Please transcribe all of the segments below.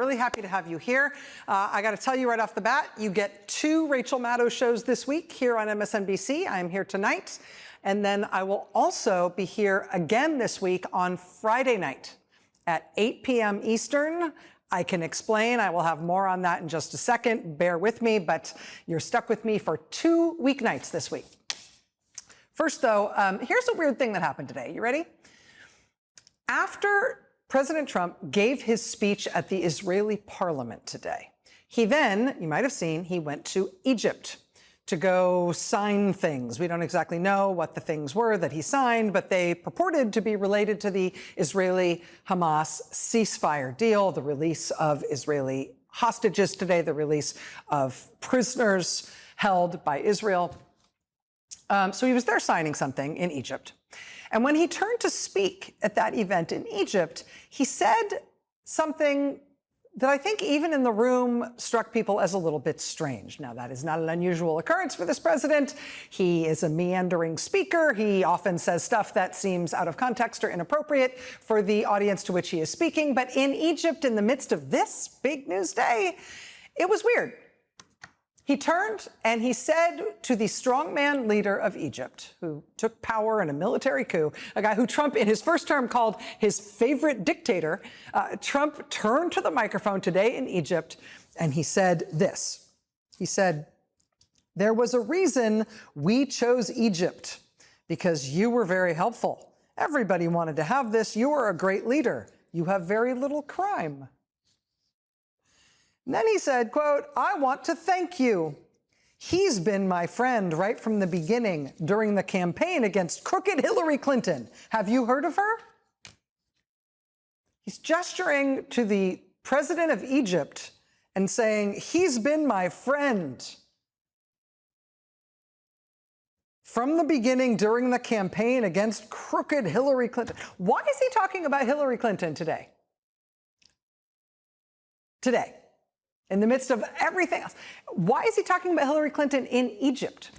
Really happy to have you here. I got to tell you right off the bat, you get 2 Rachel Maddow shows this week here on MSNBC. I'm here tonight. And then I will also be here again this week on Friday night at 8 p.m. Eastern. I can explain. I will have more on that in just a second. Bear with me, but you're stuck with me for 2 weeknights this week. First, though, here's a weird thing that happened today. You ready? After President Trump gave his speech at the Israeli parliament today, he then, you might have seen, he went to Egypt to go sign things. We don't exactly know what the things were that he signed, but they purported to be related to the Israeli-Hamas ceasefire deal, the release of Israeli hostages today, the release of prisoners held by Israel. So he was there signing something in Egypt. And when he turned to speak at that event in Egypt, he said something that I think even in the room struck people as a little bit strange. Now, that is not an unusual occurrence for this president. He is a meandering speaker. He often says stuff that seems out of context or inappropriate for the audience to which he is speaking. But in Egypt, in the midst of this big news day, it was weird. He turned and he said to the strongman leader of Egypt, who took power in a military coup, a guy who Trump in his first term called his favorite dictator, Trump turned to the microphone today in Egypt and he said this. He said, "There was a reason we chose Egypt, because you were very helpful. Everybody wanted to have this. You are a great leader. You have very little crime." And then he said, quote, "I want to thank you. He's been my friend right from the beginning during the campaign against crooked Hillary Clinton. Have you heard of her?" He's gesturing to the president of Egypt and saying, he's been my friend from the beginning during the campaign against crooked Hillary Clinton. Why is he talking about Hillary Clinton today? In the midst of everything else. Why is he talking about Hillary Clinton in Egypt?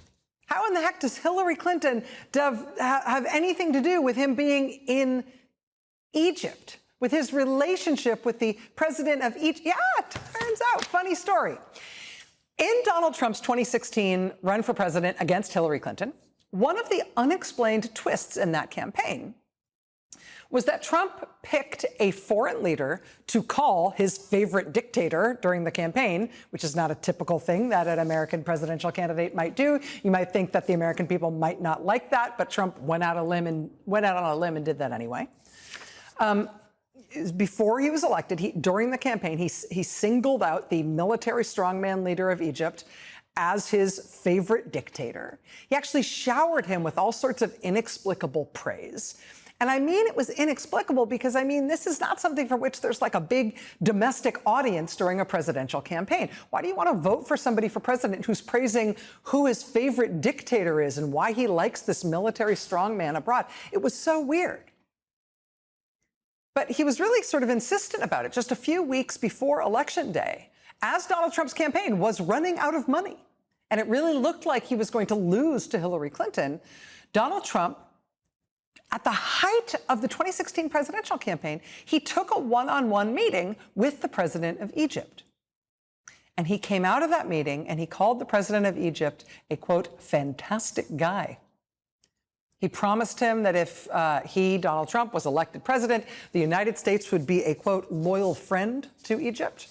How in the heck does Hillary Clinton have anything to do with him being in Egypt, with his relationship with the president of Egypt? Yeah, it turns out, funny story. In Donald Trump's 2016 run for president against Hillary Clinton, one of the unexplained twists in that campaign was that Trump picked a foreign leader to call his favorite dictator during the campaign, which is not a typical thing that an American presidential candidate might do. You might think that the American people might not like that, but Trump went out on a limb and did that anyway. Before he was elected, during the campaign, he singled out the military strongman leader of Egypt as his favorite dictator. He actually showered him with all sorts of inexplicable praise. And I mean, it was inexplicable because, I mean, this is not something for which there's like a big domestic audience during a presidential campaign. Why do you want to vote for somebody for president who's praising who his favorite dictator is and why he likes this military strongman abroad? It was so weird. But he was really sort of insistent about it just a few weeks before Election Day, as Donald Trump's campaign was running out of money. And it really looked like he was going to lose to Hillary Clinton. Donald Trump, at the height of the 2016 presidential campaign, he took a one-on-one meeting with the president of Egypt. And he came out of that meeting and he called the president of Egypt a, quote, fantastic guy. He promised him that if he, Donald Trump, was elected president, the United States would be a, quote, loyal friend to Egypt.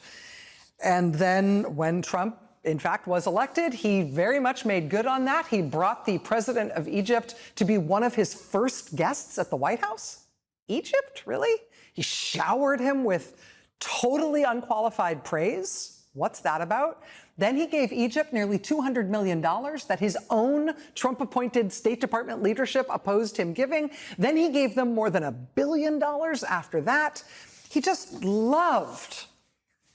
And then when Trump, in fact, was elected, he very much made good on that. He brought the president of Egypt to be one of his first guests at the White House. Egypt, really? He showered him with totally unqualified praise. What's that about? Then he gave Egypt nearly $200 million that his own Trump-appointed State Department leadership opposed him giving. Then he gave them more than $1 billion after that. He just loved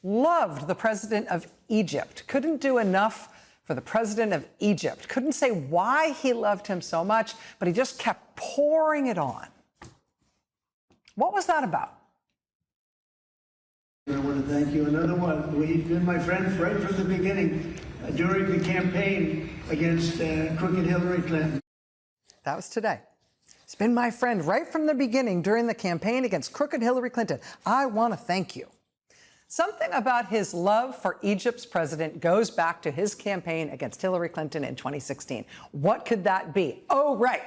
the president of Egypt. Couldn't do enough for the president of Egypt. Couldn't say why he loved him so much, but he just kept pouring it on. What was that about? I want to thank you. Another one. We've been my friends right from the beginning during the campaign against crooked Hillary Clinton. That was today. He's been my friend right from the beginning during the campaign against crooked Hillary Clinton. I want to thank you. Something about his love for Egypt's president goes back to his campaign against Hillary Clinton in 2016. What could that be? Oh, right.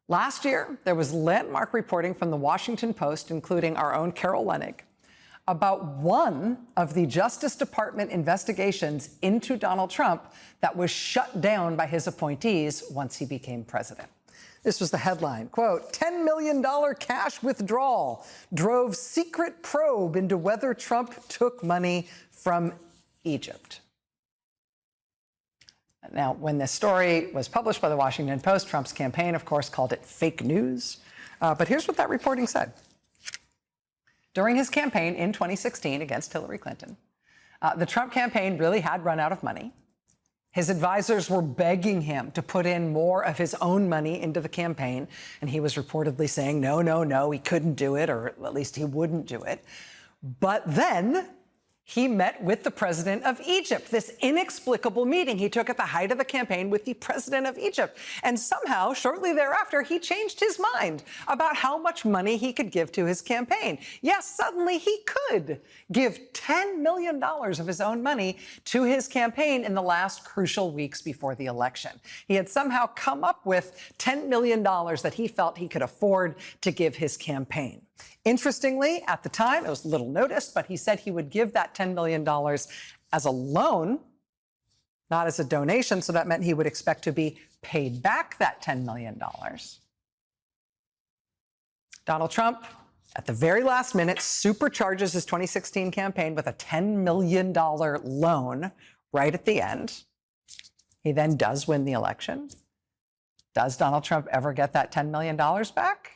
Last year, there was landmark reporting from the Washington Post, including our own Carol Leonnig, about one of the Justice Department investigations into Donald Trump that was shut down by his appointees once he became president. This was the headline, quote, $10 million cash withdrawal drove secret probe into whether Trump took money from Egypt. Now, when this story was published by the Washington Post, Trump's campaign, of course, called it fake news. But here's what that reporting said. During his campaign in 2016 against Hillary Clinton, the Trump campaign really had run out of money. His advisors were begging him to put in more of his own money into the campaign, and he was reportedly saying, no, he couldn't do it, or at least he wouldn't do it. But then he met with the president of Egypt, this inexplicable meeting he took at the height of the campaign with the president of Egypt. And somehow, shortly thereafter, he changed his mind about how much money he could give to his campaign. Yes, suddenly he could give $10 million of his own money to his campaign in the last crucial weeks before the election. He had somehow come up with $10 million that he felt he could afford to give his campaign. Interestingly, at the time, it was little noticed, but he said he would give that $10 million as a loan, not as a donation, so that meant he would expect to be paid back that $10 million. Donald Trump, at the very last minute, supercharges his 2016 campaign with a $10 million loan right at the end. He then does win the election. Does Donald Trump ever get that $10 million back?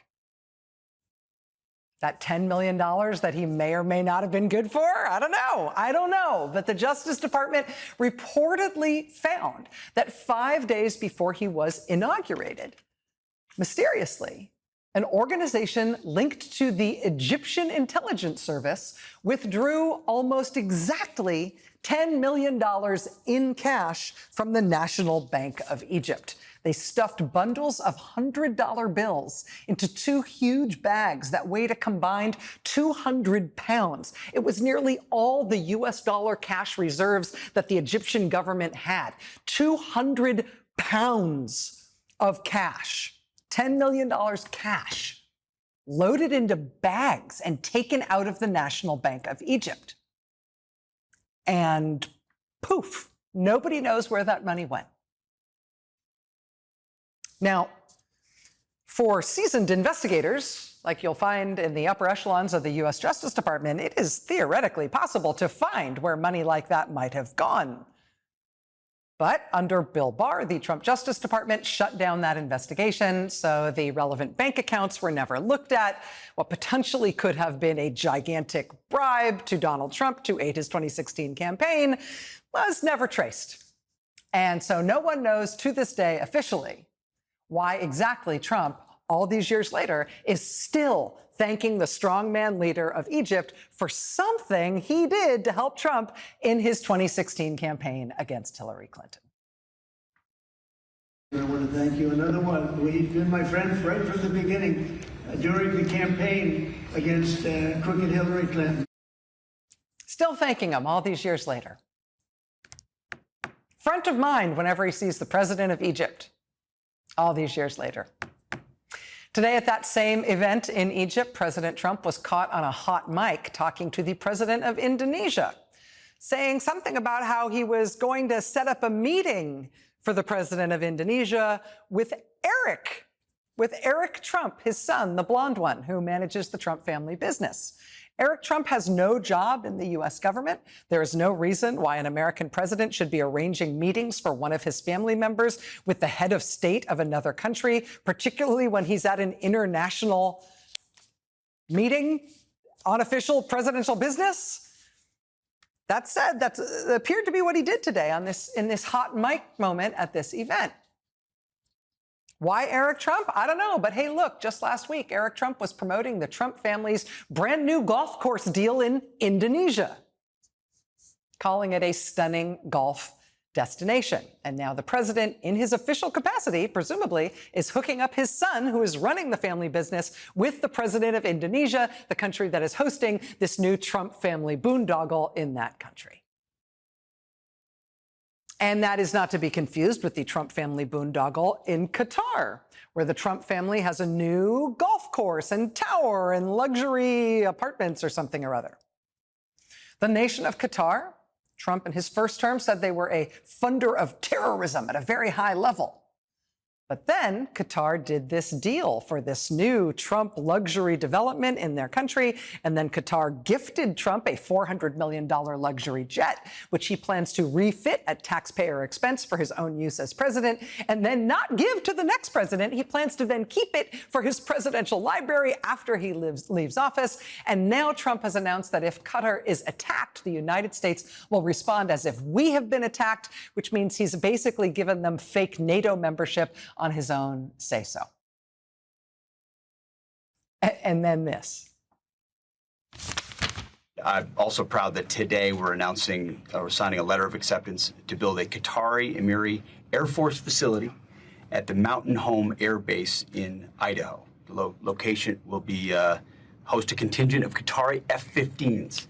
That $10 million that he may or may not have been good for? I don't know. But the Justice Department reportedly found that 5 days before he was inaugurated, mysteriously, an organization linked to the Egyptian intelligence service withdrew almost exactly $10 million in cash from the National Bank of Egypt. They stuffed bundles of $100 bills into two huge bags that weighed a combined 200 pounds. It was nearly all the US dollar cash reserves that the Egyptian government had. 200 pounds of cash, $10 million cash, loaded into bags and taken out of the National Bank of Egypt. And poof, nobody knows where that money went. Now, for seasoned investigators, like you'll find in the upper echelons of the U.S. Justice Department, it is theoretically possible to find where money like that might have gone. But under Bill Barr, the Trump Justice Department shut down that investigation, so the relevant bank accounts were never looked at. What potentially could have been a gigantic bribe to Donald Trump to aid his 2016 campaign was never traced. And so no one knows to this day officially why exactly Trump, all these years later, is still thanking the strongman leader of Egypt for something he did to help Trump in his 2016 campaign against Hillary Clinton. I want to thank you. Another one. We've been my friends right from the beginning during the campaign against crooked Hillary Clinton. Still thanking him all these years later. Front of mind whenever he sees the president of Egypt all these years later. Today at that same event in Egypt, President Trump was caught on a hot mic talking to the president of Indonesia, saying something about how he was going to set up a meeting for the president of Indonesia with Eric Trump, his son, the blonde one, who manages the Trump family business. Eric Trump has no job in the U.S. government. There is no reason why an American president should be arranging meetings for one of his family members with the head of state of another country, particularly when he's at an international meeting on official presidential business. That said, that appeared to be what he did today in this hot mic moment at this event. Why Eric Trump? I don't know. But hey, look, just last week, Eric Trump was promoting the Trump family's brand new golf course deal in Indonesia, calling it a stunning golf destination. And now the president, in his official capacity, presumably, is hooking up his son, who is running the family business, with the president of Indonesia, the country that is hosting this new Trump family boondoggle in that country. And that is not to be confused with the Trump family boondoggle in Qatar, where the Trump family has a new golf course and tower and luxury apartments or something or other. The nation of Qatar, Trump in his first term said they were a funder of terrorism at a very high level. But then Qatar did this deal for this new Trump luxury development in their country. And then Qatar gifted Trump a $400 million luxury jet, which he plans to refit at taxpayer expense for his own use as president, and then not give to the next president. He plans to then keep it for his presidential library after he leaves office. And now Trump has announced that if Qatar is attacked, the United States will respond as if we have been attacked, which means he's basically given them fake NATO membership on his own say-so. And then this. I'm also proud that today we're signing a letter of acceptance to build a Qatari Emiri Air Force facility at the Mountain Home Air Base in Idaho. The location will be host a contingent of Qatari F-15s.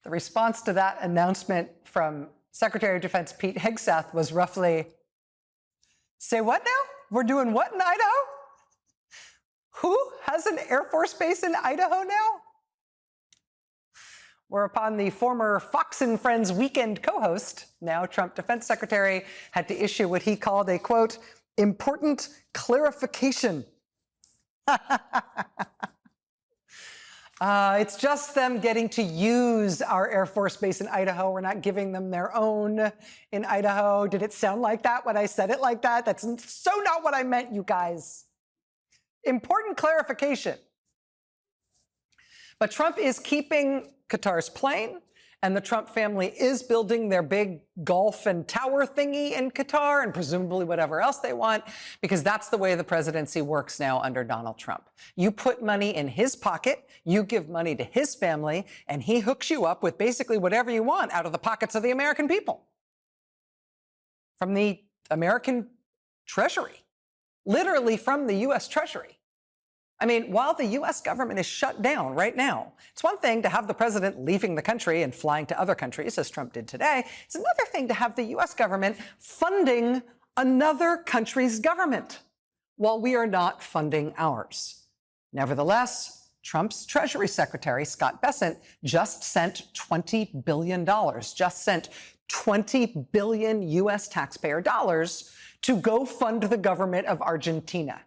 The response to that announcement from Secretary of Defense Pete Hegseth was roughly, say what now? We're doing what in Idaho? Who has an Air Force base in Idaho now? Whereupon the former Fox and Friends weekend co-host, now Trump Defense Secretary, had to issue what he called a, quote, important clarification. It's just them getting to use our Air Force base in Idaho. We're not giving them their own in Idaho. Did it sound like that when I said it like that? That's so not what I meant, you guys. Important clarification. But Trump is keeping Qatar's plane, and the Trump family is building their big golf and tower thingy in Qatar and presumably whatever else they want, because that's the way the presidency works now under Donald Trump. You put money in his pocket, you give money to his family, and he hooks you up with basically whatever you want out of the pockets of the American people. From the American Treasury, literally from the U.S. Treasury. I mean, while the U.S. government is shut down right now, it's one thing to have the president leaving the country and flying to other countries, as Trump did today. It's another thing to have the U.S. government funding another country's government while we are not funding ours. Nevertheless, Trump's Treasury Secretary, Scott Bessent, just sent $20 billion, just sent 20 billion U.S. taxpayer dollars to go fund the government of Argentina,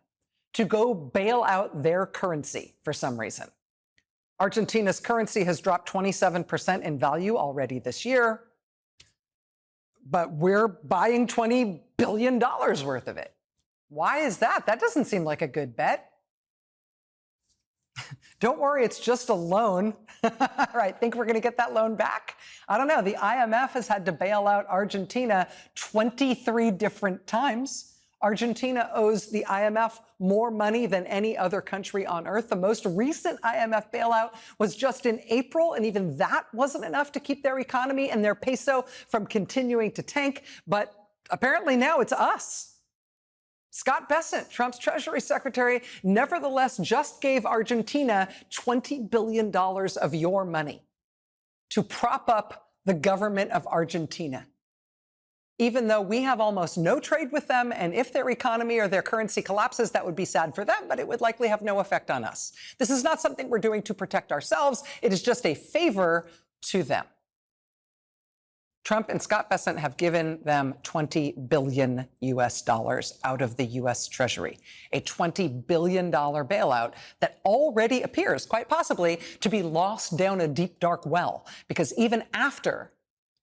to go bail out their currency for some reason. Argentina's currency has dropped 27% in value already this year, but we're buying $20 billion worth of it. Why is that? That doesn't seem like a good bet. Don't worry, it's just a loan. Right, think we're going to get that loan back? I don't know. The IMF has had to bail out Argentina 23 different times. Argentina owes the IMF more money than any other country on earth. The most recent IMF bailout was just in April, and even that wasn't enough to keep their economy and their peso from continuing to tank. But apparently now it's us. Scott Bessent, Trump's Treasury Secretary, nevertheless just gave Argentina $20 billion of your money to prop up the government of Argentina, even though we have almost no trade with them, and if their economy or their currency collapses, that would be sad for them, but it would likely have no effect on us. This is not something we're doing to protect ourselves. It is just a favor to them. Trump and Scott Bessent have given them $20 billion US dollars out of the US Treasury, a $20 billion bailout that already appears, quite possibly, to be lost down a deep, dark well, because even after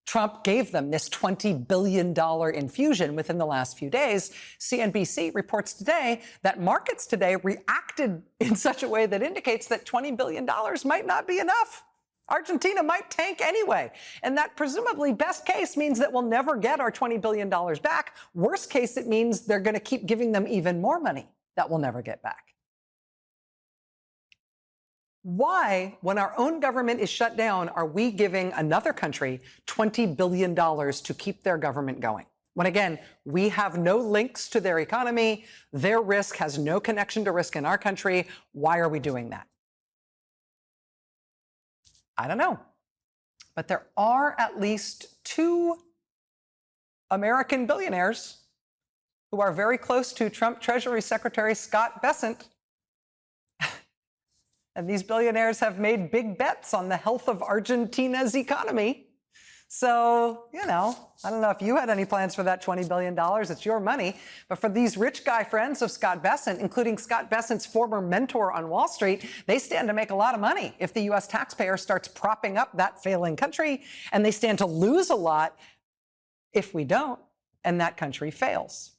Trump gave them this $20 billion infusion within the last few days, CNBC reports today that markets today reacted in such a way that indicates that $20 billion might not be enough. Argentina might tank anyway. And that presumably best case means that we'll never get our $20 billion back. Worst case, it means they're going to keep giving them even more money that we'll never get back. Why, when our own government is shut down, are we giving another country $20 billion to keep their government going? When again, we have no links to their economy, their risk has no connection to risk in our country. Why are we doing that? I don't know. But there are at least two American billionaires who are very close to Trump Treasury Secretary Scott Bessent. And these billionaires have made big bets on the health of Argentina's economy. So, I don't know if you had any plans for that $20 billion. It's your money. But for these rich guy friends of Scott Bessent, including Scott Bessent's former mentor on Wall Street, they stand to make a lot of money if the U.S. taxpayer starts propping up that failing country. And they stand to lose a lot if we don't, and that country fails.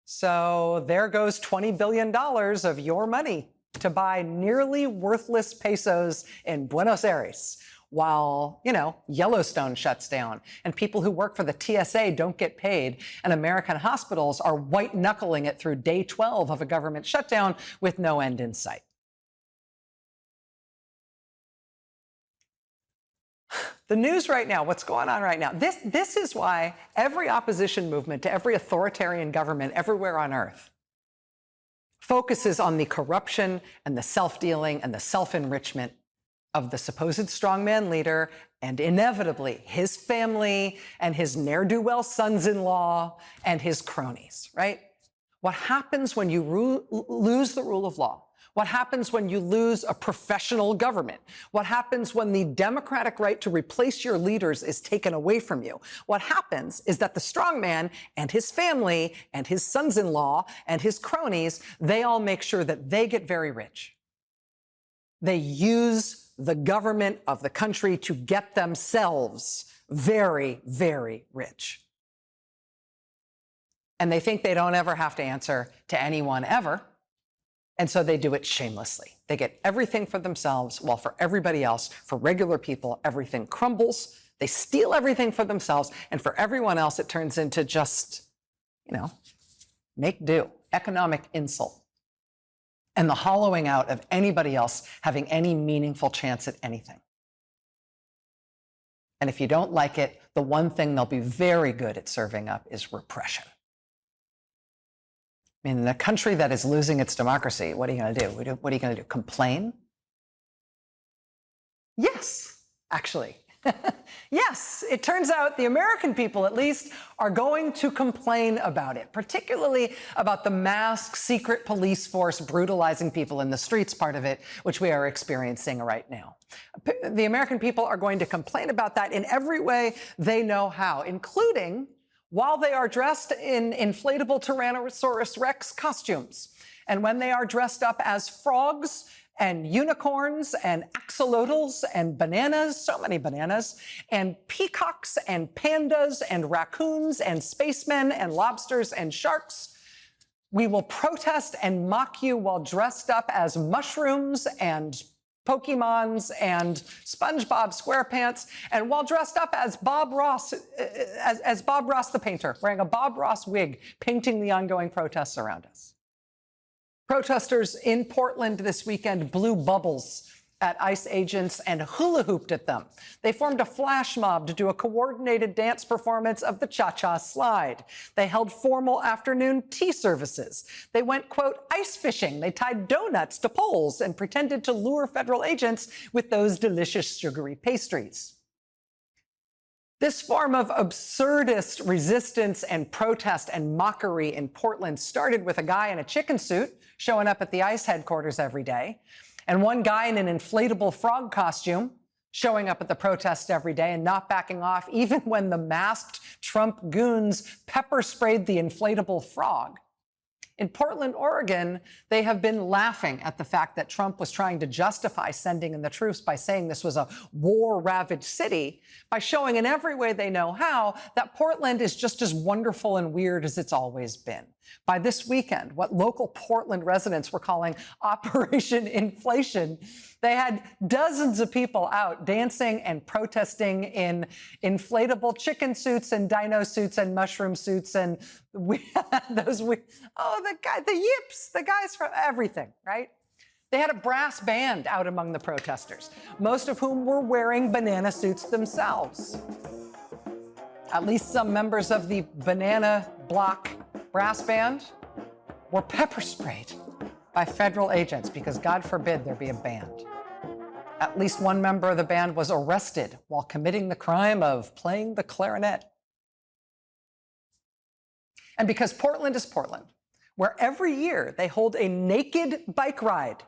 So there goes $20 billion of your money to buy nearly worthless pesos in Buenos Aires while, Yellowstone shuts down and people who work for the TSA don't get paid and American hospitals are white-knuckling it through day 12 of a government shutdown with no end in sight. The news right now, what's going on right now, this is why every opposition movement to every authoritarian government everywhere on earth focuses on the corruption and the self-dealing and the self-enrichment of the supposed strongman leader and inevitably his family and his ne'er-do-well sons-in-law and his cronies, right? What happens when you lose the rule of law? What happens when you lose a professional government? What happens when the democratic right to replace your leaders is taken away from you? What happens is that the strongman and his family and his sons-in-law and his cronies, they all make sure that they get very rich. They use the government of the country to get themselves very, very rich. And they think they don't ever have to answer to anyone ever. And so they do it shamelessly. They get everything for themselves, while for everybody else, for regular people, everything crumbles. They steal everything for themselves. And for everyone else, it turns into just, make do, economic insult. And the hollowing out of anybody else having any meaningful chance at anything. And if you don't like it, the one thing they'll be very good at serving up is repression. I mean, in a country that is losing its democracy, what are you going to do? What are you going to do? Complain? Yes, actually. Yes, it turns out the American people, at least, are going to complain about it, particularly about the masked secret police force brutalizing people in the streets part of it, which we are experiencing right now. The American people are going to complain about that in every way they know how, including while they are dressed in inflatable Tyrannosaurus Rex costumes, and when they are dressed up as frogs and unicorns and axolotls and bananas, so many bananas, and peacocks and pandas and raccoons and spacemen and lobsters and sharks, we will protest and mock you while dressed up as mushrooms and Pokemons and SpongeBob SquarePants, and while dressed up as Bob Ross, as Bob Ross the painter, wearing a Bob Ross wig, painting the ongoing protests around us. Protesters in Portland this weekend blew bubbles at ICE agents and hula hooped at them. They formed a flash mob to do a coordinated dance performance of the Cha-Cha Slide. They held formal afternoon tea services. They went, quote, ice fishing. They tied donuts to poles and pretended to lure federal agents with those delicious sugary pastries. This form of absurdist resistance and protest and mockery in Portland started with a guy in a chicken suit showing up at the ICE headquarters every day, and one guy in an inflatable frog costume showing up at the protest every day and not backing off, even when the masked Trump goons pepper sprayed the inflatable frog. In Portland, Oregon, they have been laughing at the fact that Trump was trying to justify sending in the troops by saying this was a war-ravaged city, by showing in every way they know how that Portland is just as wonderful and weird as it's always been. By this weekend, what local Portland residents were calling Operation Inflation, they had dozens of people out dancing and protesting in inflatable chicken suits and dino suits and mushroom suits and the yips, the guys from everything, right? They had a brass band out among the protesters, most of whom were wearing banana suits themselves. At least some members of the Banana Bloc brass band were pepper sprayed by federal agents because God forbid there be a band. At least one member of the band was arrested while committing the crime of playing the clarinet. And because Portland is Portland, where every year they hold a naked bike ride,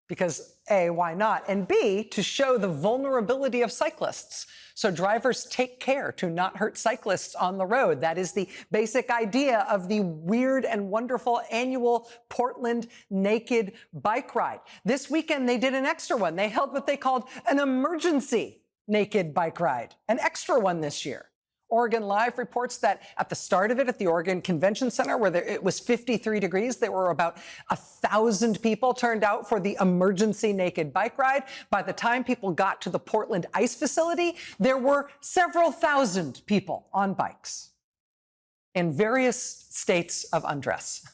because A, why not? And B, to show the vulnerability of cyclists. So drivers take care to not hurt cyclists on the road. That is the basic idea of the weird and wonderful annual Portland Naked Bike Ride. This weekend, they did an extra one. They held what they called an emergency naked bike ride, an extra one this year. Oregon Live reports that at the start of it at the Oregon Convention Center, where it was 53 degrees, there were about 1,000 people turned out for the emergency naked bike ride. By the time people got to the Portland Ice Facility, there were several thousand people on bikes in various states of undress,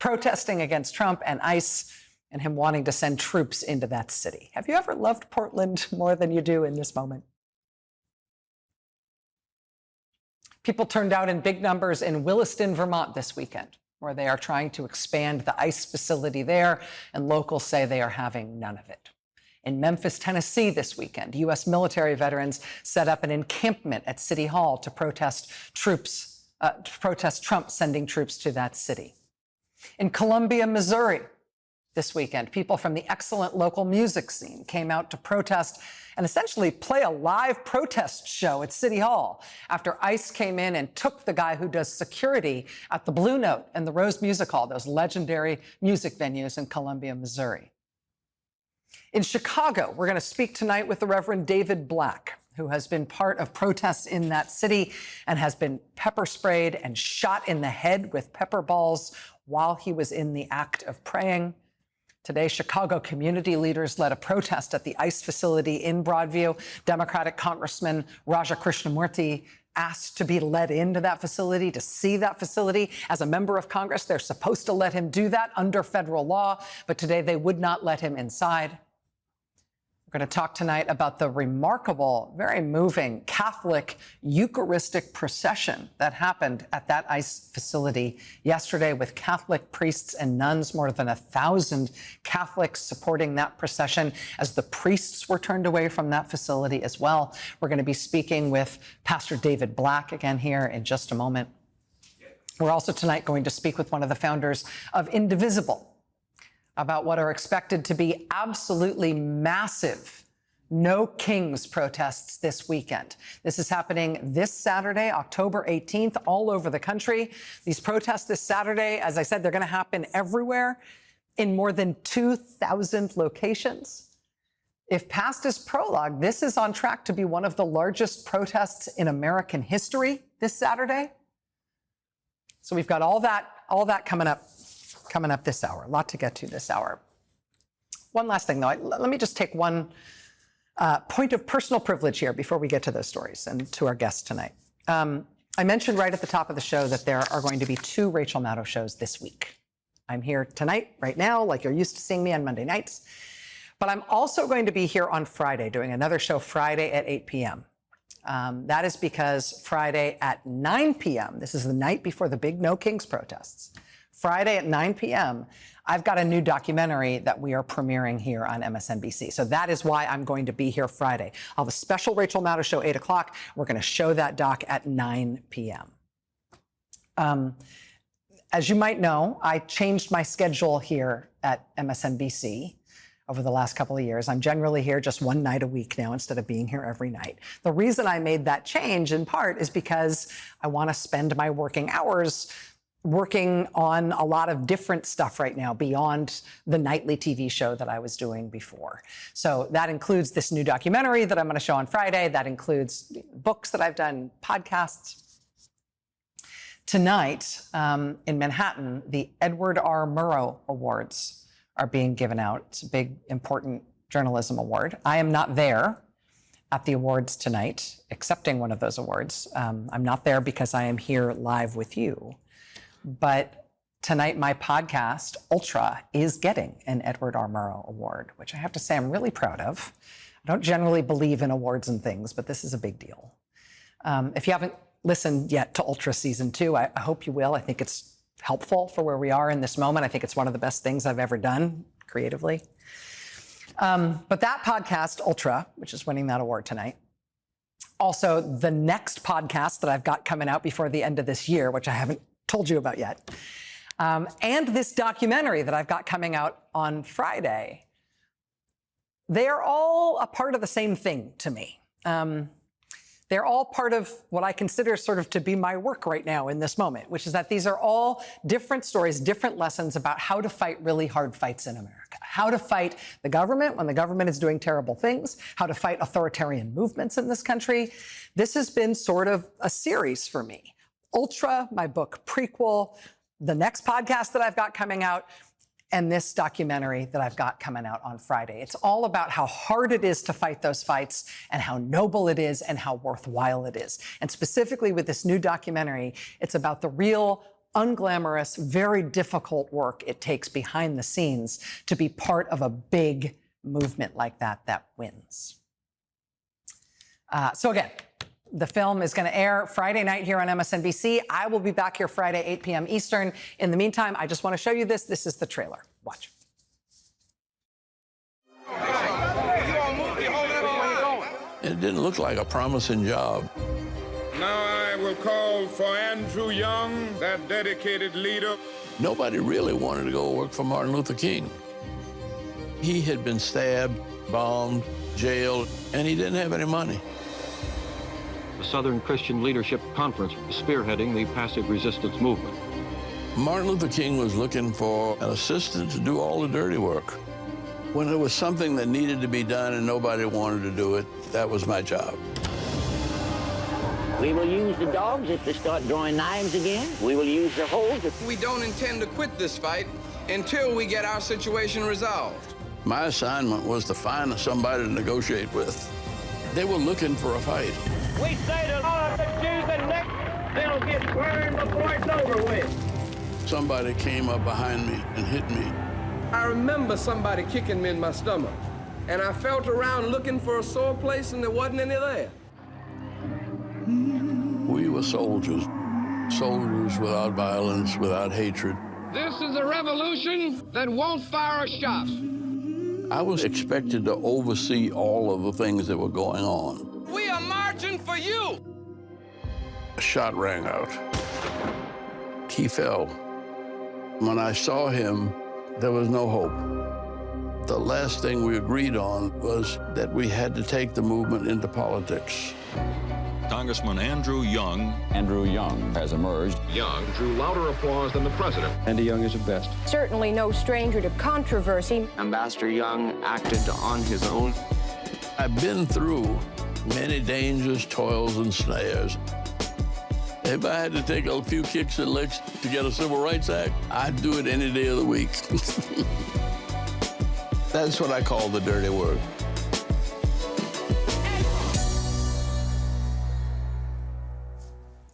protesting against Trump and ICE and him wanting to send troops into that city. Have you ever loved Portland more than you do in this moment? People turned out in big numbers in Williston, Vermont this weekend, where they are trying to expand the ICE facility there, and locals say they are having none of it. In Memphis, Tennessee this weekend, U.S. military veterans set up an encampment at City Hall to protest Trump sending troops to that city. In Columbia, Missouri, this weekend, people from the excellent local music scene came out to protest and essentially play a live protest show at City Hall after ICE came in and took the guy who does security at the Blue Note and the Rose Music Hall, those legendary music venues in Columbia, Missouri. In Chicago, we're going to speak tonight with the Reverend David Black, who has been part of protests in that city and has been pepper sprayed and shot in the head with pepper balls while he was in the act of praying. Today, Chicago community leaders led a protest at the ICE facility in Broadview. Democratic Congressman Raja Krishnamurti asked to be let into that facility, to see that facility. As a member of Congress, they're supposed to let him do that under federal law, but today they would not let him inside. We're going to talk tonight about the remarkable, very moving Catholic Eucharistic procession that happened at that ICE facility yesterday with Catholic priests and nuns, more than 1,000 Catholics supporting that procession as the priests were turned away from that facility as well. We're going to be speaking with Pastor David Black again here in just a moment. We're also tonight going to speak with one of the founders of Indivisible about what are expected to be absolutely massive No Kings protests this weekend. This is happening this Saturday, October 18th, all over the country. These protests this Saturday, as I said, they're going to happen everywhere in more than 2,000 locations. If past is prologue, this is on track to be one of the largest protests in American history this Saturday. So we've got all that coming up this hour. A lot to get to this hour. One last thing, though. Let me just take one point of personal privilege here before we get to those stories and to our guests tonight. I mentioned right at the top of the show that there are going to be 2 Rachel Maddow shows this week. I'm here tonight, right now, like you're used to seeing me on Monday nights. But I'm also going to be here on Friday, doing another show Friday at 8 p.m. That is because Friday at 9 p.m., this is the night before the big No Kings protests, Friday at 9 p.m., I've got a new documentary that we are premiering here on MSNBC. So that is why I'm going to be here Friday. I'll have a special Rachel Maddow show, 8 o'clock. We're going to show that doc at 9 p.m. As you might know, I changed my schedule here at MSNBC over the last couple of years. I'm generally here just one night a week now instead of being here every night. The reason I made that change in part is because I want to spend my working hours working on a lot of different stuff right now beyond the nightly TV show that I was doing before. So that includes this new documentary that I'm going to show on Friday. That includes books that I've done, podcasts. Tonight in Manhattan, the Edward R. Murrow Awards are being given out. It's a big, important journalism award. I am not there at the awards tonight, accepting one of those awards. I'm not there because I am here live with you. But tonight my podcast, Ultra, is getting an Edward R. Murrow Award, which I have to say I'm really proud of. I don't generally believe in awards and things, but this is a big deal. If you haven't listened yet to Ultra Season 2, I hope you will. I think it's helpful for where we are in this moment. I think it's one of the best things I've ever done creatively. But that podcast, Ultra, which is winning that award tonight, also the next podcast that I've got coming out before the end of this year, which I haven't told you about yet, and this documentary that I've got coming out on Friday, they are all a part of the same thing to me. They're all part of what I consider sort of to be my work right now in this moment, which is that these are all different stories, different lessons about how to fight really hard fights in America, how to fight the government when the government is doing terrible things, how to fight authoritarian movements in this country. This has been sort of a series for me. Ultra, my book prequel, the next podcast that I've got coming out, and this documentary that I've got coming out on Friday. It's all about how hard it is to fight those fights and how noble it is and how worthwhile it is. And specifically with this new documentary, it's about the real, unglamorous, very difficult work it takes behind the scenes to be part of a big movement like that wins. So again, the film is going to air Friday night here on MSNBC. I will be back here Friday, 8 p.m. Eastern. In the meantime, I just want to show you this. This is the trailer. Watch. It didn't look like a promising job. Now I will call for Andrew Young, that dedicated leader. Nobody really wanted to go work for Martin Luther King. He had been stabbed, bombed, jailed, and he didn't have any money. The Southern Christian Leadership Conference spearheading the passive resistance movement. Martin Luther King was looking for an assistant to do all the dirty work. When there was something that needed to be done and nobody wanted to do it, that was my job. We will use the dogs if they start drawing knives again. We will use the holes. We don't intend to quit this fight until we get our situation resolved. My assignment was to find somebody to negotiate with. They were looking for a fight. We say to all of the Jews and next, they'll get burned before it's over with. Somebody came up behind me and hit me. I remember somebody kicking me in my stomach, and I felt around looking for a sore place, and there wasn't any there. We were soldiers. Soldiers without violence, without hatred. This is a revolution that won't fire a shot. I was expected to oversee all of the things that were going on. We are marching for you. A shot rang out. He fell. When I saw him, there was no hope. The last thing we agreed on was that we had to take the movement into politics. Congressman Andrew Young. Andrew Young has emerged. Young drew louder applause than the president. Andy Young is the best. Certainly no stranger to controversy. Ambassador Young acted on his own. I've been through many dangers, toils, and snares. If I had to take a few kicks and licks to get a Civil Rights Act, I'd do it any day of the week. That's what I call the dirty work.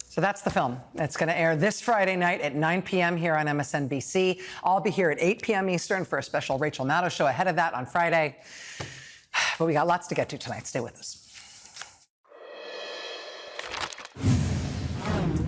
So that's the film. It's going to air this Friday night at 9 p.m. here on MSNBC. I'll be here at 8 p.m. Eastern for a special Rachel Maddow show ahead of that on Friday. But we got lots to get to tonight. Stay with us.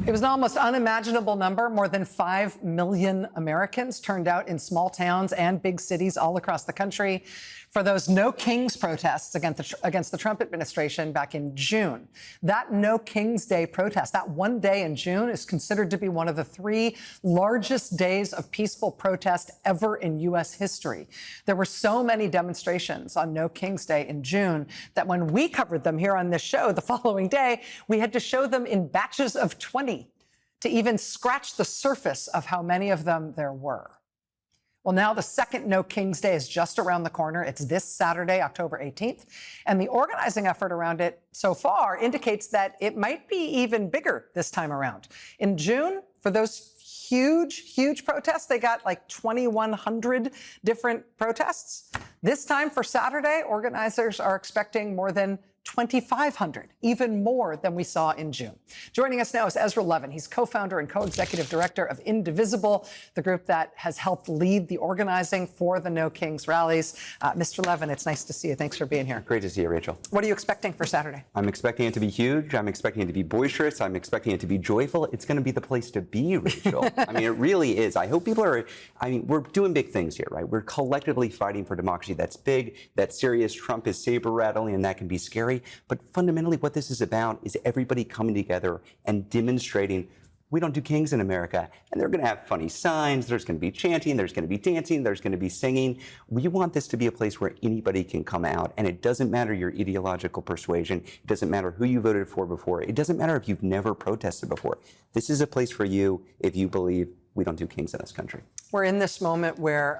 It was an almost unimaginable number. More than 5 million Americans turned out in small towns and big cities all across the country for those No Kings protests against the Trump administration back in June. That No Kings Day protest, that one day in June, is considered to be one of the 3 largest days of peaceful protest ever in U.S. history. There were so many demonstrations on No Kings Day in June that when we covered them here on this show the following day, we had to show them in batches of 20 to even scratch the surface of how many of them there were. Well, now the second No Kings Day is just around the corner. It's this Saturday, October 18th. And the organizing effort around it so far indicates that it might be even bigger this time around. In June, for those huge protests, they got like 2,100 different protests. This time for Saturday, organizers are expecting more than 2,500, even more than we saw in June. Joining us now is Ezra Levin. He's co-founder and co-executive director of Indivisible, the group that has helped lead the organizing for the No Kings rallies. Mr. Levin, it's nice to see you. Thanks for being here. Great to see you, Rachel. What are you expecting for Saturday? I'm expecting it to be huge. I'm expecting it to be boisterous. I'm expecting it to be joyful. It's going to be the place to be, Rachel. I mean, it really is. I hope people are, we're doing big things here, right? We're collectively fighting for democracy. That's big, that's serious. Trump is saber rattling, and that can be scary. But fundamentally, what this is about is everybody coming together and demonstrating we don't do kings in America. And they're going to have funny signs. There's going to be chanting. There's going to be dancing. There's going to be singing. We want this to be a place where anybody can come out. And it doesn't matter your ideological persuasion. It doesn't matter who you voted for before. It doesn't matter if you've never protested before. This is a place for you if you believe we don't do kings in this country. We're in this moment where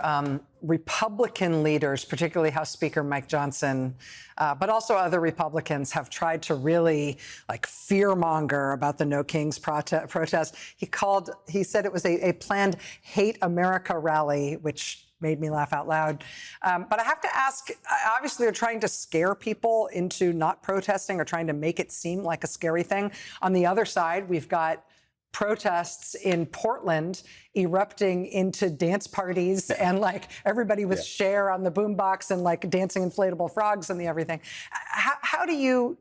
Republican leaders, particularly House Speaker Mike Johnson, but also other Republicans, have tried to really fearmonger about the No Kings protest. He said it was a planned Hate America rally, which made me laugh out loud. But I have to ask, obviously they're trying to scare people into not protesting or trying to make it seem like a scary thing. On the other side, we've got protests in Portland erupting into dance parties and everybody with Cher on the boombox and dancing inflatable frogs and everything. How do you,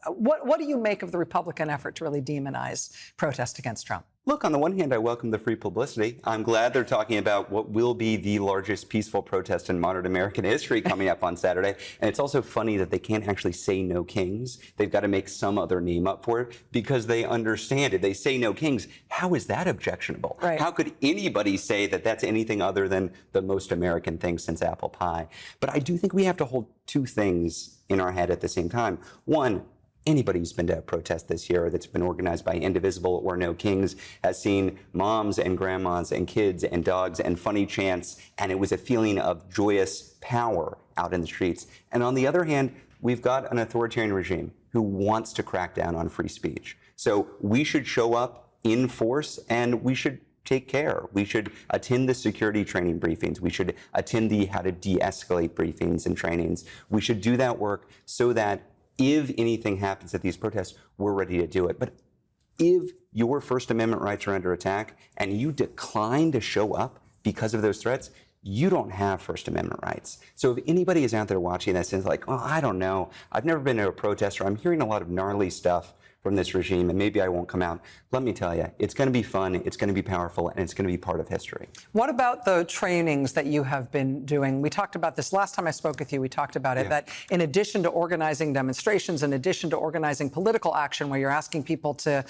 what do you make of the Republican effort to really demonize protest against Trump? Look, on the one hand, I welcome the free publicity. I'm glad they're talking about what will be the largest peaceful protest in modern American history coming up on Saturday. And it's also funny that they can't actually say No Kings. They've got to make some other name up for it because they understand it. They say No Kings. How is that objectionable? Right. How could anybody say that that's anything other than the most American thing since apple pie? But I do think we have to hold two things in our head at the same time. One, anybody who's been to a protest this year that's been organized by Indivisible or No Kings has seen moms and grandmas and kids and dogs and funny chants, and it was a feeling of joyous power out in the streets. And on the other hand, we've got an authoritarian regime who wants to crack down on free speech. So we should show up in force, and we should take care. We should attend the security training briefings. We should attend the how to de-escalate briefings and trainings. We should do that work so that if anything happens at these protests, we're ready to do it. But if your First Amendment rights are under attack and you decline to show up because of those threats, you don't have First Amendment rights. So if anybody is out there watching this and is like, I don't know, I've never been to a protest, or I'm hearing a lot of gnarly stuff from this regime, and maybe I won't come out. Let me tell you, it's going to be fun, it's going to be powerful, and it's going to be part of history. What about the trainings that you have been doing? We talked about this last time I spoke with you. We talked about it, that in addition to organizing demonstrations, in addition to organizing political action where you're asking people to,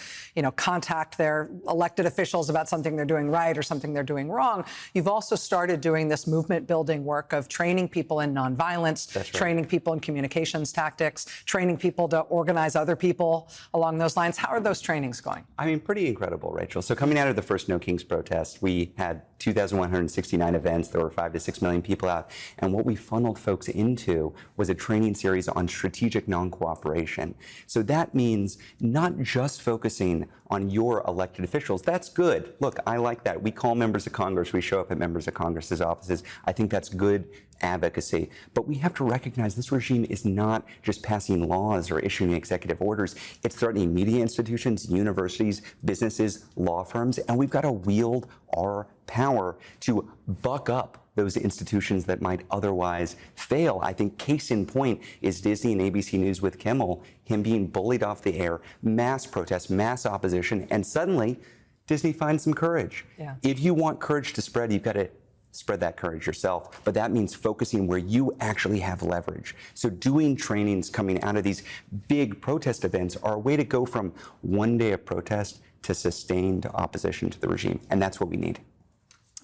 contact their elected officials about something they're doing right or something they're doing wrong, you've also started doing this movement building work of training people in nonviolence, training people in communications tactics, training people to organize other people along those lines. How are those trainings going? I mean, pretty incredible, Rachel. So coming out of the first No Kings protest, we had 2,169 events. There were 5 to 6 million people out. And what we funneled folks into was a training series on strategic non-cooperation. So that means not just focusing on your elected officials. That's good. Look, I like that. We call members of Congress. We show up at members of Congress's offices. I think that's good advocacy. But we have to recognize this regime is not just passing laws or issuing executive orders. It's threatening media institutions, universities, businesses, law firms, and we've got to wield our power to buck up those institutions that might otherwise fail. I think case in point is Disney and ABC News with Kimmel, him being bullied off the air, mass protests, mass opposition, and suddenly Disney finds some courage. Yeah. If you want courage to spread, you've got to spread that courage yourself. But that means focusing where you actually have leverage. So doing trainings coming out of these big protest events are a way to go from one day of protest to sustained opposition to the regime. And that's what we need.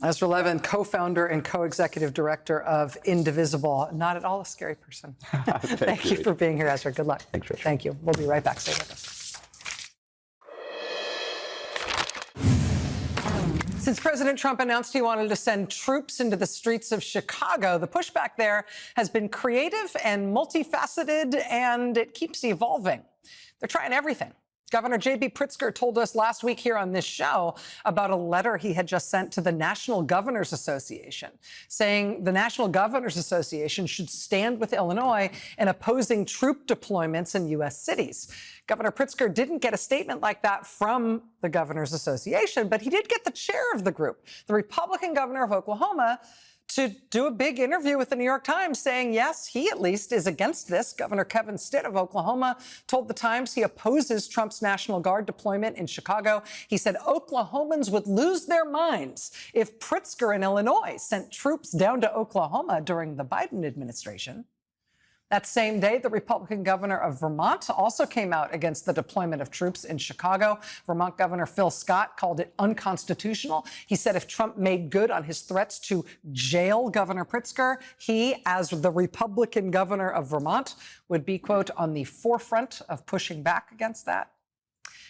Ezra Levin, co-founder and co-executive director of Indivisible. Not at all a scary person. Thank you for being here, Ezra. Good luck. Thanks, Rich. Thank you. We'll be right back. Stay with us. Since President Trump announced he wanted to send troops into the streets of Chicago, the pushback there has been creative and multifaceted, and it keeps evolving. They're trying everything, Governor J.B. Pritzker told us last week here on this show about a letter he had just sent to the National Governors Association, saying the National Governors Association should stand with Illinois in opposing troop deployments in U.S. cities. Governor Pritzker didn't get a statement like that from the Governors Association, but he did get the chair of the group, the Republican governor of Oklahoma, to do a big interview with the New York Times saying, yes, he at least is against this. Governor Kevin Stitt of Oklahoma told the Times he opposes Trump's National Guard deployment in Chicago. He said Oklahomans would lose their minds if Pritzker in Illinois sent troops down to Oklahoma during the Biden administration. That same day, the Republican governor of Vermont also came out against the deployment of troops in Chicago. Vermont Governor Phil Scott called it unconstitutional. He said if Trump made good on his threats to jail Governor Pritzker, he, as the Republican governor of Vermont, would be, quote, on the forefront of pushing back against that.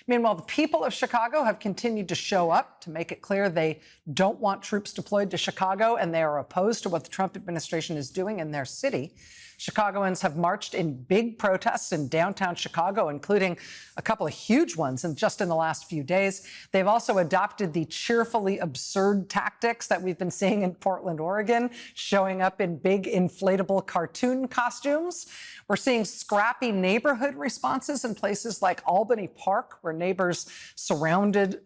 Meanwhile, the people of Chicago have continued to show up to make it clear they don't want troops deployed to Chicago, and they are opposed to what the Trump administration is doing in their city. Chicagoans have marched in big protests in downtown Chicago, including a couple of huge ones just in the last few days. They've also adopted the cheerfully absurd tactics that we've been seeing in Portland, Oregon, showing up in big inflatable cartoon costumes. We're seeing scrappy neighborhood responses in places like Albany Park, where neighbors sounded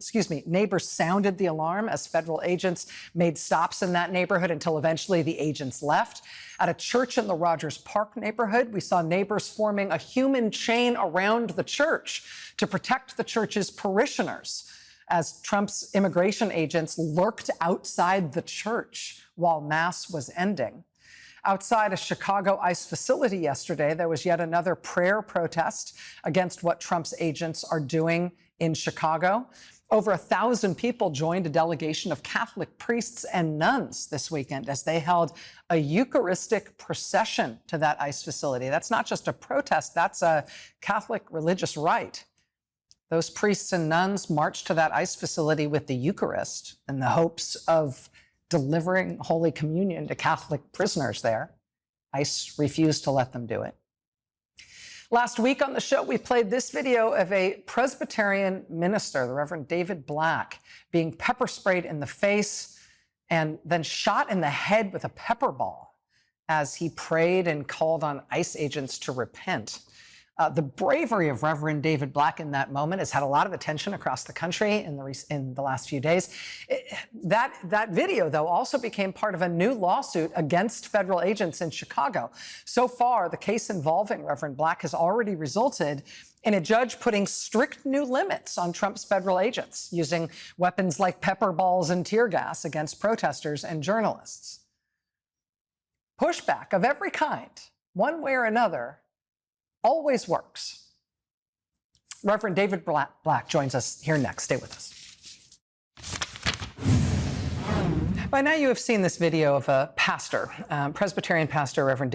the alarm as federal agents made stops in that neighborhood until eventually the agents left. At a church in the Rogers Park neighborhood, we saw neighbors forming a human chain around the church to protect the church's parishioners as Trump's immigration agents lurked outside the church while Mass was ending. Outside a Chicago ICE facility yesterday, there was yet another prayer protest against what Trump's agents are doing in Chicago. Over 1,000 people joined a delegation of Catholic priests and nuns this weekend as they held a Eucharistic procession to that ICE facility. That's not just a protest, that's a Catholic religious rite. Those priests and nuns marched to that ICE facility with the Eucharist in the hopes of delivering Holy Communion to Catholic prisoners there. ICE refused to let them do it. Last week on the show, we played this video of a Presbyterian minister, the Reverend David Black, being pepper sprayed in the face and then shot in the head with a pepper ball as he prayed and called on ICE agents to repent. The bravery of Reverend David Black in that moment has had a lot of attention across the country in the last few days. That video, though, also became part of a new lawsuit against federal agents in Chicago. So far, the case involving Reverend Black has already resulted in a judge putting strict new limits on Trump's federal agents, using weapons like pepper balls and tear gas against protesters and journalists. Pushback of every kind, one way or another, always works. Reverend David Black joins us here next. Stay with us. By now you have seen this video of a pastor, Presbyterian pastor, Reverend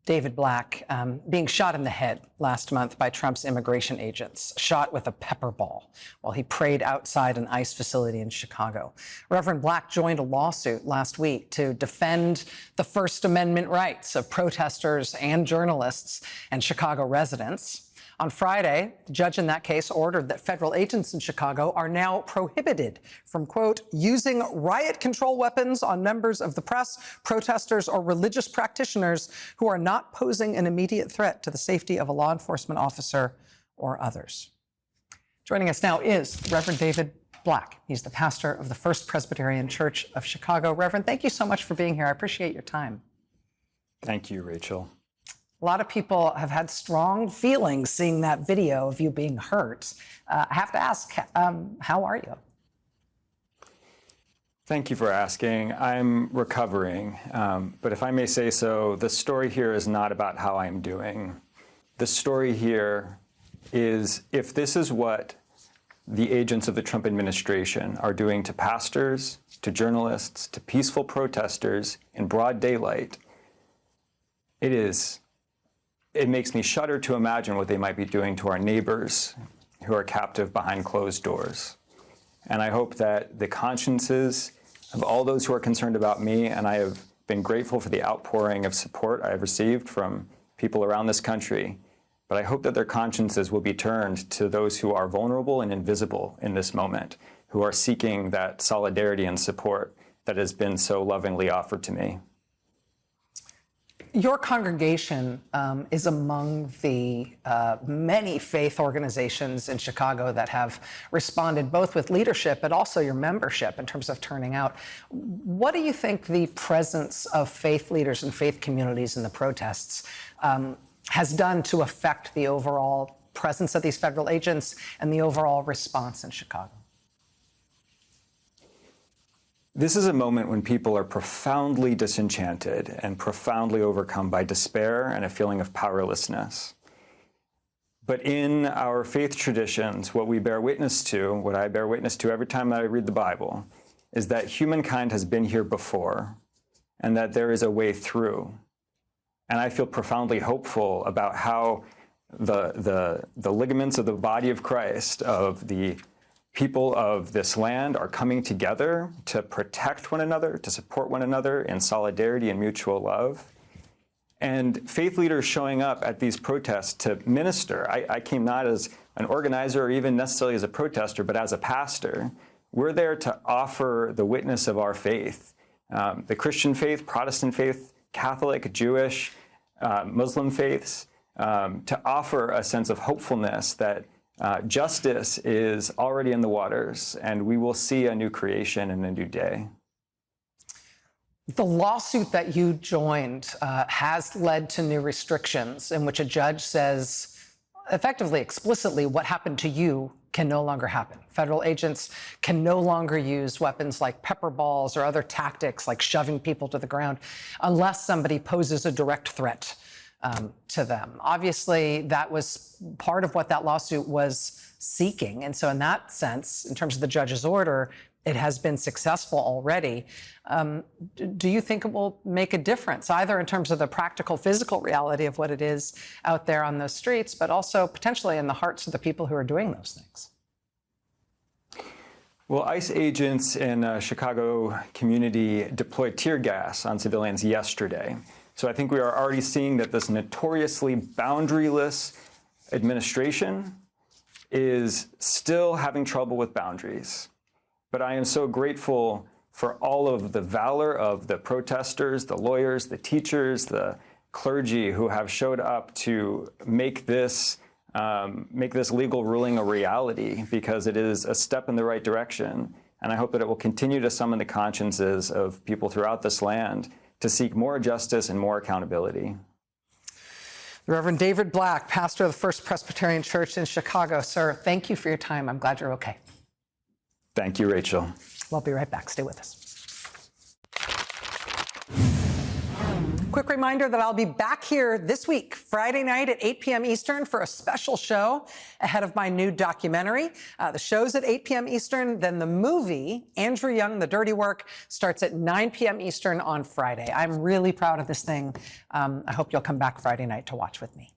David Black, being shot in the head last month by Trump's immigration agents, shot with a pepper ball while he prayed outside an ICE facility in Chicago. Reverend Black joined a lawsuit last week to defend the First Amendment rights of protesters and journalists and Chicago residents. On Friday, the judge in that case ordered that federal agents in Chicago are now prohibited from, quote, using riot control weapons on members of the press, protesters, or religious practitioners who are not posing an immediate threat to the safety of a law enforcement officer or others. Joining us now is Reverend David Black. He's the pastor of the First Presbyterian Church of Chicago. Reverend, thank you so much for being here. I appreciate your time. Thank you, Rachel. A lot of people have had strong feelings seeing that video of you being hurt. I have to ask, how are you? Thank you for asking. I'm recovering, but if I may say so, the story here is not about how I'm doing. The story here is if this is what the agents of the Trump administration are doing to pastors, to journalists, to peaceful protesters in broad daylight, it makes me shudder to imagine what they might be doing to our neighbors who are captive behind closed doors. And I hope that the consciences of all those who are concerned about me, and I have been grateful for the outpouring of support I have received from people around this country, but I hope that their consciences will be turned to those who are vulnerable and invisible in this moment, who are seeking that solidarity and support that has been so lovingly offered to me. Your congregation is among the many faith organizations in Chicago that have responded both with leadership but also your membership in terms of turning out. What do you think the presence of faith leaders and faith communities in the protests has done to affect the overall presence of these federal agents and the overall response in Chicago? This is a moment when people are profoundly disenchanted and profoundly overcome by despair and a feeling of powerlessness. But in our faith traditions, what we bear witness to, what I bear witness to every time that I read the Bible, is that humankind has been here before and that there is a way through. And I feel profoundly hopeful about how the ligaments of the body of Christ, of the people of this land, are coming together to protect one another, to support one another in solidarity and mutual love. And faith leaders showing up at these protests to minister. I came not as an organizer or even necessarily as a protester, but as a pastor. We're there to offer the witness of our faith, the Christian faith, Protestant faith, Catholic, Jewish, Muslim faiths, to offer a sense of hopefulness that justice is already in the waters, and we will see a new creation and a new day. The lawsuit that you joined has led to new restrictions in which a judge says, effectively, explicitly, what happened to you can no longer happen. Federal agents can no longer use weapons like pepper balls or other tactics like shoving people to the ground unless somebody poses a direct threat to them. Obviously, that was part of what that lawsuit was seeking. And so in that sense, in terms of the judge's order, it has been successful already. Do you think it will make a difference, either in terms of the practical, physical reality of what it is out there on those streets, but also potentially in the hearts of the people who are doing those things? Well, ICE agents in a Chicago community deployed tear gas on civilians yesterday. So I think we are already seeing that this notoriously boundaryless administration is still having trouble with boundaries. But I am so grateful for all of the valor of the protesters, the lawyers, the teachers, the clergy who have showed up to make this legal ruling a reality, because it is a step in the right direction. And I hope that it will continue to summon the consciences of people throughout this land to seek more justice and more accountability. The Reverend David Black, pastor of the First Presbyterian Church in Chicago. Sir, thank you for your time. I'm glad you're okay. Thank you, Rachel. We'll be right back. Stay with us. Quick reminder that I'll be back here this week, Friday night at 8 p.m. Eastern for a special show ahead of my new documentary. The show's at 8 p.m. Eastern. Then the movie, Andrew Young, The Dirty Work, starts at 9 p.m. Eastern on Friday. I'm really proud of this thing. I hope you'll come back Friday night to watch with me.